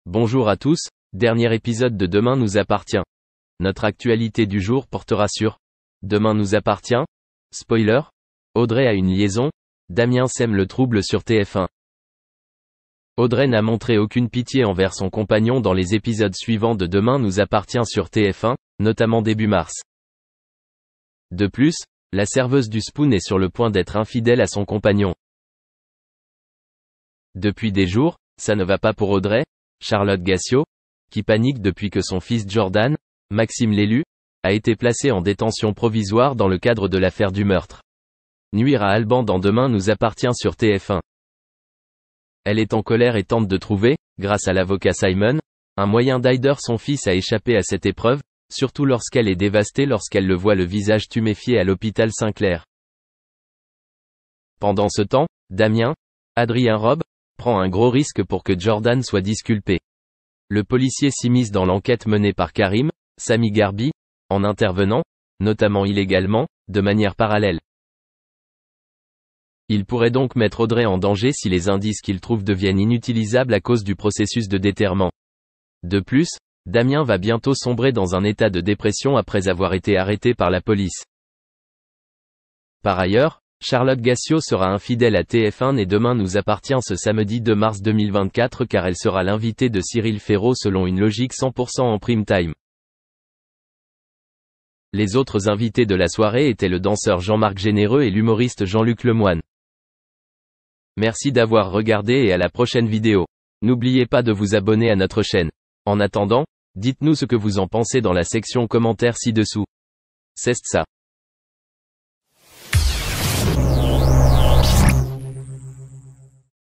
Bonjour à tous, dernier épisode de Demain nous appartient. Notre actualité du jour portera sur Demain nous appartient. Spoiler. Audrey a une liaison. Damien sème le trouble sur TF1. Audrey n'a montré aucune pitié envers son compagnon dans les épisodes suivants de Demain nous appartient sur TF1, notamment début mars. De plus, la serveuse du Spoon est sur le point d'être infidèle à son compagnon. Depuis des jours, ça ne va pas pour Audrey, Charlotte Gassio, qui panique depuis que son fils Jordan, Maxime l'élu, a été placé en détention provisoire dans le cadre de l'affaire du meurtre. Nuire à Alban dans Demain nous appartient sur TF1. Elle est en colère et tente de trouver, grâce à l'avocat Simon, un moyen d'aider son fils à échapper à cette épreuve, surtout lorsqu'elle est dévastée lorsqu'elle le voit le visage tuméfié à l'hôpital Saint-Clair. Pendant ce temps, Damien, Adrien Robe, prend un gros risque pour que Jordan soit disculpé. Le policier s'immisce dans l'enquête menée par Karim, Sami Garbi, en intervenant, notamment illégalement, de manière parallèle. Il pourrait donc mettre Audrey en danger si les indices qu'il trouve deviennent inutilisables à cause du processus de déterrement. De plus, Damien va bientôt sombrer dans un état de dépression après avoir été arrêté par la police. Par ailleurs, Charlotte Gassio sera infidèle à TF1 et Demain nous appartient ce samedi 2 mars 2024 car elle sera l'invitée de Cyril Ferraud selon une logique 100% en prime time. Les autres invités de la soirée étaient le danseur Jean-Marc Généreux et l'humoriste Jean-Luc Lemoyne. Merci d'avoir regardé et à la prochaine vidéo. N'oubliez pas de vous abonner à notre chaîne. En attendant, dites-nous ce que vous en pensez dans la section commentaires ci-dessous. C'est ça.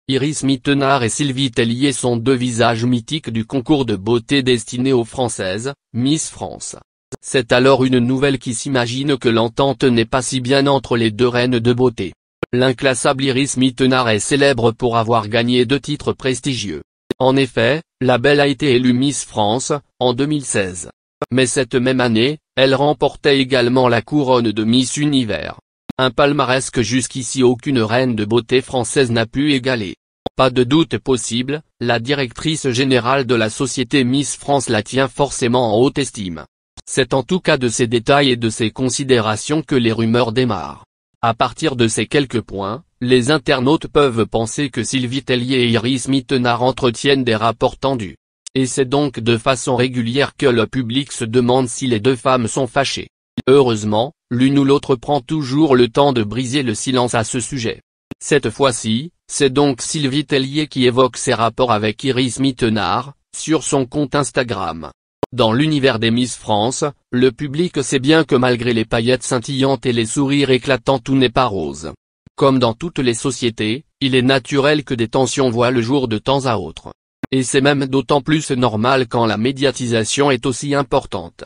Iris Mittenard et Sylvie Tellier sont deux visages mythiques du concours de beauté destiné aux Françaises, Miss France. C'est alors une nouvelle qui s'imagine que l'entente n'est pas si bien entre les deux reines de beauté. L'inclassable Iris Mittenard est célèbre pour avoir gagné 2 titres prestigieux. En effet, la belle a été élue Miss France, en 2016. Mais cette même année, elle remportait également la couronne de Miss Univers. Un palmarès que jusqu'ici aucune reine de beauté française n'a pu égaler. Pas de doute possible, la directrice générale de la société Miss France la tient forcément en haute estime. C'est en tout cas de ces détails et de ces considérations que les rumeurs démarrent. À partir de ces quelques points, les internautes peuvent penser que Sylvie Tellier et Iris Mittenard entretiennent des rapports tendus. Et c'est donc de façon régulière que le public se demande si les deux femmes sont fâchées. Heureusement, l'une ou l'autre prend toujours le temps de briser le silence à ce sujet. Cette fois-ci, c'est donc Sylvie Tellier qui évoque ses rapports avec Iris Mittenard, sur son compte Instagram. Dans l'univers des Miss France, le public sait bien que malgré les paillettes scintillantes et les sourires éclatants tout n'est pas rose. Comme dans toutes les sociétés, il est naturel que des tensions voient le jour de temps à autre. Et c'est même d'autant plus normal quand la médiatisation est aussi importante.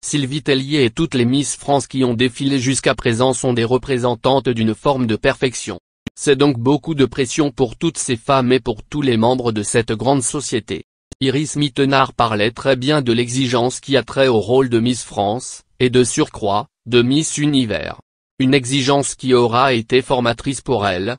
Sylvie Tellier et toutes les Miss France qui ont défilé jusqu'à présent sont des représentantes d'une forme de perfection. C'est donc beaucoup de pression pour toutes ces femmes et pour tous les membres de cette grande société. Iris Mittenard parlait très bien de l'exigence qui a trait au rôle de Miss France, et de surcroît, de Miss Univers. Une exigence qui aura été formatrice pour elle,